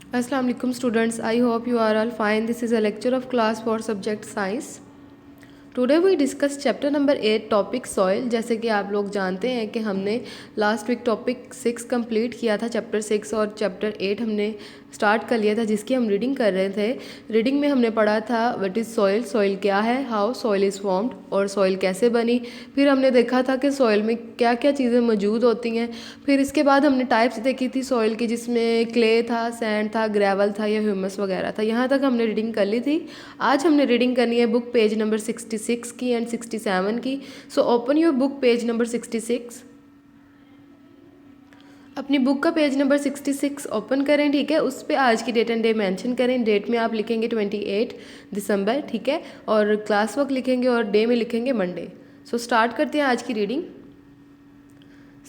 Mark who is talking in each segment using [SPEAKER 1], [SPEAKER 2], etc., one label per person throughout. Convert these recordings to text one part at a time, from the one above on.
[SPEAKER 1] Assalamu alaikum students. I hope you are all fine. This is a lecture of class for subject science. Today we discuss chapter number 8 topic soil. जैसे कि आप लोग जानते हैं कि हमने last weak topic 6 complete किया था, चैप्टर 6, और चैप्टर 8 हमने स्टार्ट कर लिया था जिसकी हम रीडिंग कर रहे थे। रीडिंग में हमने पढ़ा था व्हाट इज़ सॉइल, सॉइल क्या है, हाउ सॉइल इज़ फॉर्म्ड और सॉइल कैसे बनी। फिर हमने देखा था कि सॉइल में क्या क्या चीज़ें मौजूद होती हैं। फिर इसके बाद हमने टाइप्स देखी थी सॉइल की, जिसमें क्ले था, सैंड था, ग्रेवल था या ह्यूमस वगैरह था। यहाँ तक हमने रीडिंग कर ली थी। आज हमने रीडिंग करनी है बुक पेज नंबर 66 की एंड 67 की। So open your book page number 66। अपनी बुक का पेज नंबर 66 ओपन करें, ठीक है। उस पर आज की डेट एंड डे मेंशन करें। डेट में आप लिखेंगे 28 दिसंबर, ठीक है, और क्लास वर्क लिखेंगे और डे में लिखेंगे मंडे। सो स्टार्ट करते हैं आज की reading.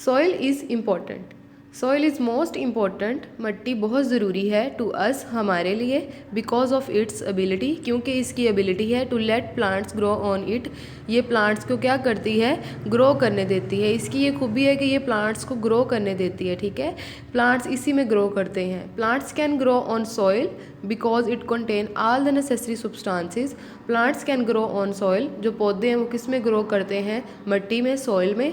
[SPEAKER 1] Soil is important. Soil is most important. मिट्टी बहुत ज़रूरी है टू अस, हमारे लिए, बिकॉज ऑफ इट्स एबिलिटी, क्योंकि इसकी एबिलिटी है to let plants grow on it. ये प्लांट्स को क्या करती है, ग्रो करने देती है। इसकी ये खूबी है कि ये प्लांट्स को ग्रो करने देती है, ठीक है। प्लांट्स इसी में ग्रो करते हैं। Plants can grow on soil because it contain all the necessary substances. Plants can grow on soil, जो पौधे हैं वो किस में ग्रो करते हैं, मिट्टी में, सॉइल में।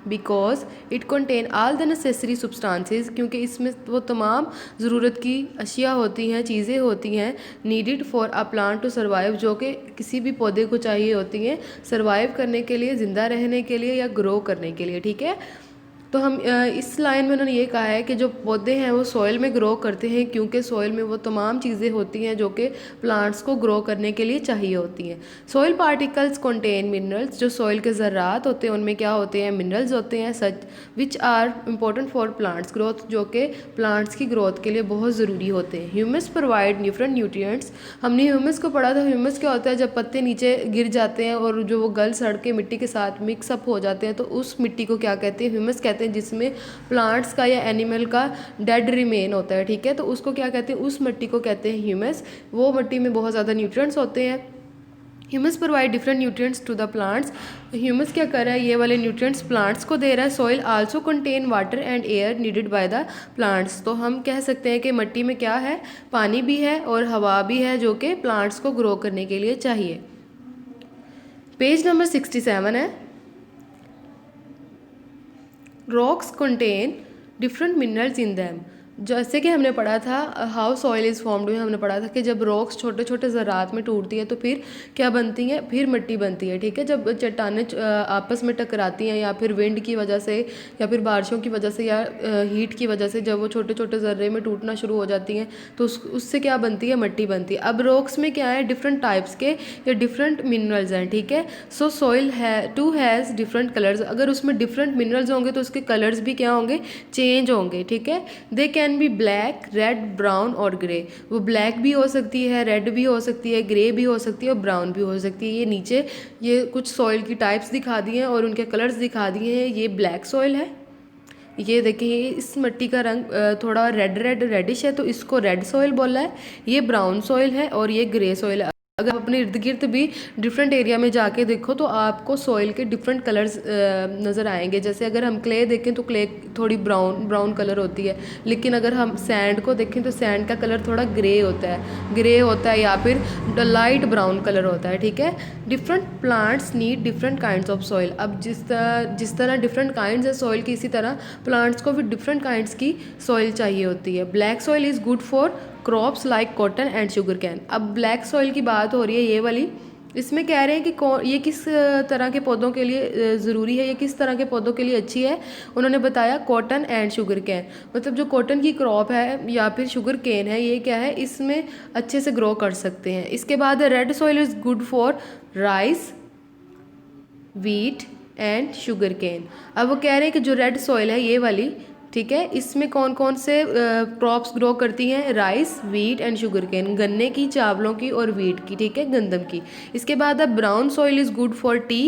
[SPEAKER 1] Because it contain all the necessary substances, क्योंकि इसमें वो तमाम ज़रूरत की अशिया होती हैं, चीज़ें होती हैं, needed for a plant to survive, जो कि किसी भी पौधे को चाहिए होती हैं सर्वाइव करने के लिए, ज़िंदा रहने के लिए या ग्रो करने के लिए, ठीक है। तो हम इस लाइन में उन्होंने ये कहा है कि जो पौधे हैं वो सॉइल में ग्रो करते हैं, क्योंकि सॉइल में वो तमाम चीज़ें होती हैं जो कि प्लांट्स को ग्रो करने के लिए चाहिए होती हैं। सॉइल पार्टिकल्स कंटेन मिनरल्स, जो सॉइल के ज़रात होते हैं उनमें क्या होते हैं, मिनरल्स होते हैं, such which are important for plants growth, जो कि प्लांट्स की ग्रोथ के लिए बहुत ज़रूरी होते हैं। Humus provide different nutrients. हमने ह्यूमस को पढ़ा था। ह्यूमस क्या होता है, जब पत्ते नीचे गिर जाते हैं और जो वो गल सड़ के मिट्टी के साथ मिक्सअप हो जाते हैं, तो उस मिट्टी को क्या कहते हैं, ह्यूमस कहते हैं, जिसमें प्लांट्स का या एनिमल का डेड रिमेन होता है, ठीक है। तो उसको क्या कहते हैं, उस मिट्टी को कहते हैं ह्यूमस। वो मिट्टी में बहुत ज़्यादा न्यूट्रिएंट्स होते हैं। Humus provide different nutrients to the plants. Humus क्या कर रहा है, ये वाले न्यूट्रिएंट्स प्लांट्स को दे रहा है। Soil also contain water and air needed by the plants. तो हम कह सकते हैं कि मिट्टी में क्या है, पानी भी है और हवा भी है, जो कि प्लांट्स को ग्रो करने के लिए चाहिए। पेज नंबर 67 है। Rocks contain different minerals in them. जैसे कि हमने पढ़ा था हाउ सॉइल इज़ फॉर्म्ड में, हमने पढ़ा था कि जब रॉक्स छोटे छोटे ज़रात में टूटती है तो फिर क्या बनती हैं, फिर मिट्टी बनती है, ठीक है। जब चट्टानें आपस में टकराती हैं या फिर विंड की वजह से या फिर बारिशों की वजह से या हीट की वजह से, जब वो छोटे छोटे ज़र्रे में टूटना शुरू हो जाती हैं तो उससे क्या बनती है, मिट्टी बनती है। अब रॉक्स में क्या है, डिफरेंट टाइप्स के या डिफरेंट मिनरल्स हैं, ठीक है। So soil too has different colours. अगर उसमें डिफरेंट मिनरल्स होंगे तो उसके कलर्स भी क्या होंगे, चेंज होंगे, ठीक है। They can be black, red, brown और ग्रे। वो ब्लैक भी हो सकती है, रेड भी हो सकती है, ग्रे भी हो सकती है और ब्राउन भी हो सकती है। ये नीचे ये कुछ सॉइल की टाइप्स दिखा दी हैं और उनके कलर्स दिखा दिए हैं। ये ब्लैक सॉइल है। ये देखिए इस मिट्टी का रंग थोड़ा रेड रेड रेडिश है, तो इसको रेड सॉइल बोला है। ये ब्राउन सॉइल है और ये ग्रे सॉइल है। अगर आप अपने इर्द गिर्द भी डिफरेंट एरिया में जाके देखो तो आपको सॉइल के डिफरेंट कलर्स नज़र आएंगे। जैसे अगर हम क्ले देखें तो क्ले थोड़ी ब्राउन ब्राउन कलर होती है, लेकिन अगर हम सैंड को देखें तो सैंड का कलर थोड़ा ग्रे होता है या फिर लाइट ब्राउन कलर होता है, ठीक है। Different plants need different kinds of soil. अब जिस तरह डिफरेंट काइंड्स है सॉइल की, इसी तरह प्लांट्स को भी डिफरेंट काइंड्स की सॉइल चाहिए होती है। Black soil is good for crops like cotton and sugar cane. अब ब्लैक सॉइल की बात हो रही है, ये वाली। इसमें कह रहे हैं कि ये किस तरह के पौधों के लिए ज़रूरी है, ये किस तरह के पौधों के लिए अच्छी है। उन्होंने बताया कॉटन एंड शुगर कैन, मतलब जो कॉटन की क्रॉप है या फिर शुगर कैन है, ये क्या है, इसमें अच्छे से ग्रो कर सकते हैं। इसके बाद red soil is good for rice, wheat and sugar cane. अब वो कह रहे हैं कि जो रेड सॉइल है ये वाली, ठीक है, इसमें कौन कौन से क्रॉप्स ग्रो करती हैं, rice, wheat and sugar cane, गन्ने की, चावलों की और वीट की, ठीक है, गंदम की। इसके बाद अब brown soil is good for T,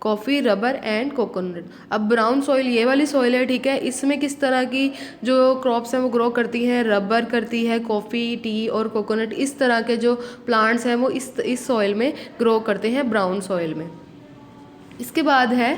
[SPEAKER 1] coffee, rubber and coconut. अब ब्राउन सॉइल ये वाली सॉइल है, ठीक है, इसमें किस तरह की जो क्रॉप्स हैं वो ग्रो करती हैं, रबर करती है, कॉफ़ी, टी और कोकोनट, इस तरह के जो प्लांट्स हैं वो इस सॉइल में ग्रो करते हैं, ब्राउन सॉइल में। इसके बाद है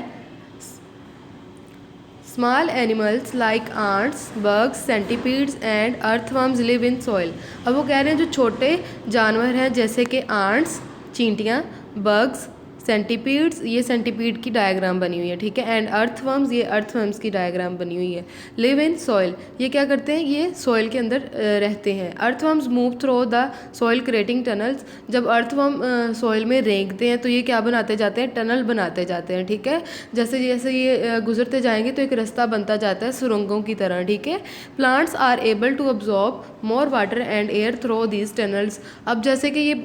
[SPEAKER 1] small animals like ants, bugs, centipedes and earthworms live in soil. अब वो कह रहे हैं जो छोटे जानवर हैं जैसे कि आंट्स, चींटियाँ, बग्स, सेंटीपीड्स, ये सेंटीपीड की डायग्राम बनी हुई है, ठीक है, एंड अर्थवर्म्स, ये अर्थवर्म्स की डायग्राम बनी हुई है। लिव इन सॉइल, ये क्या करते हैं, ये सॉइल के अंदर रहते हैं। Earthworms move through the soil creating tunnels, जब अर्थवर्म सॉइल में रेंगते हैं तो ये क्या बनाते जाते हैं, टनल बनाते जाते हैं, ठीक है। जैसे जैसे ये गुजरते जाएंगे तो एक रास्ता बनता जाता है सुरंगों की तरह, ठीक है। Plants are able to absorb more water and air through these tunnels. अब जैसे कि ये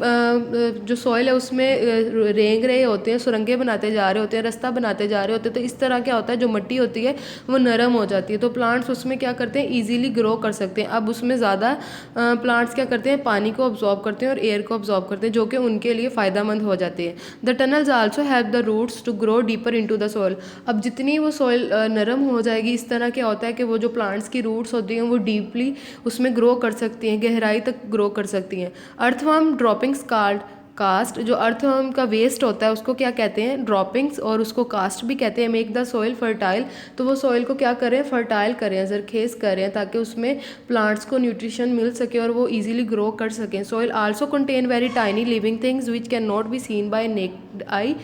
[SPEAKER 1] जो सॉइल है उसमें रेंग रहे होते हैं, सुरंगें बनाते जा रहे होते हैं, रास्ता बनाते जा रहे होते हैं, तो इस तरह क्या होता है, जो मिट्टी होती है वो नरम हो जाती है, तो प्लांट्स उसमें क्या करते हैं, इजीली ग्रो कर सकते हैं। अब उसमें ज़्यादा प्लांट्स क्या करते हैं, पानी को ऑब्जॉर्ब करते हैं और एयर को ऑब्जॉर्ब करते हैं, जो कि उनके लिए फ़ायदेमंद हो जाते हैं। The tunnels also help the roots to grow deeper into the soil. अब जितनी वो सॉइल नरम हो जाएगी, इस तरह क्या होता है कि वो जो प्लांट्स की रूट्स होती हैं वो डीपली उसमें ग्रो कर सकती हैं, गहराई तक ग्रो कर सकती हैं। अर्थवर्म ड्रॉपिंग्स कार्ड कास्ट, जो अर्थवर्म का वेस्ट होता है उसको क्या कहते हैं, ड्रॉपिंग्स, और उसको कास्ट भी कहते हैं। मेक द सॉइल फर्टाइल, तो वो सॉइल को क्या करें, फर्टाइल करें, जरखेज करें, ताकि उसमें प्लांट्स को न्यूट्रिशन मिल सके और वो इजीली ग्रो कर सकें। Soil also contain very tiny living things which can not be seen by naked eye.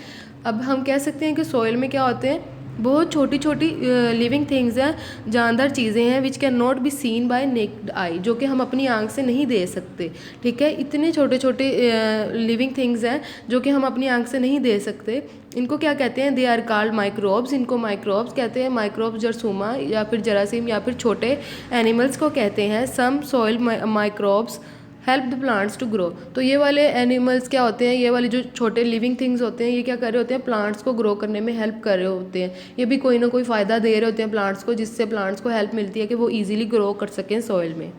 [SPEAKER 1] अब हम कह सकते हैं कि सॉइल में क्या होते हैं, बहुत छोटी छोटी लिविंग थिंग्स हैं, जानदार चीज़ें हैं, which can not be seen by naked eye, जो कि हम अपनी आंख से नहीं दे सकते, ठीक है। इतने छोटे छोटे लिविंग थिंग्स हैं जो कि हम अपनी आंख से नहीं दे सकते। इनको क्या कहते हैं, दे आर कॉल्ड माइक्रोब्स, इनको माइक्रोब्स कहते हैं। माइक्रोब्स जरसूमा या फिर जरासीम या फिर छोटे एनिमल्स को कहते हैं। Some soil microbes help the plants to grow, तो ये वाले एनिमल्स क्या होते हैं, ये वाले जो छोटे लिविंग थिंग्स होते हैं, ये क्या कर रहे होते हैं, प्लांट्स को ग्रो करने में हेल्प कर रहे होते हैं। ये भी कोई ना कोई फ़ायदा दे रहे होते हैं प्लांट्स को, जिससे प्लांट्स को हेल्प मिलती है कि वो ईजिली ग्रो कर सकें सॉइल में।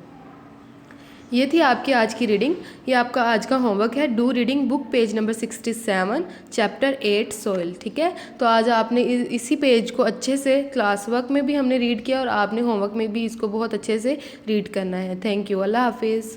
[SPEAKER 1] ये थी आपकी आज की रीडिंग, ये आपका आज का होमवर्क है। Do reading book page number 67 chapter 8 soil, ठीक है। तो आज आपने इसी पेज को अच्छे से क्लास वर्क में भी हमने रीड किया और आपने होमवर्क में भी इसको बहुत अच्छे से रीड करना है। थैंक यू, अल्लाह हाफिज़।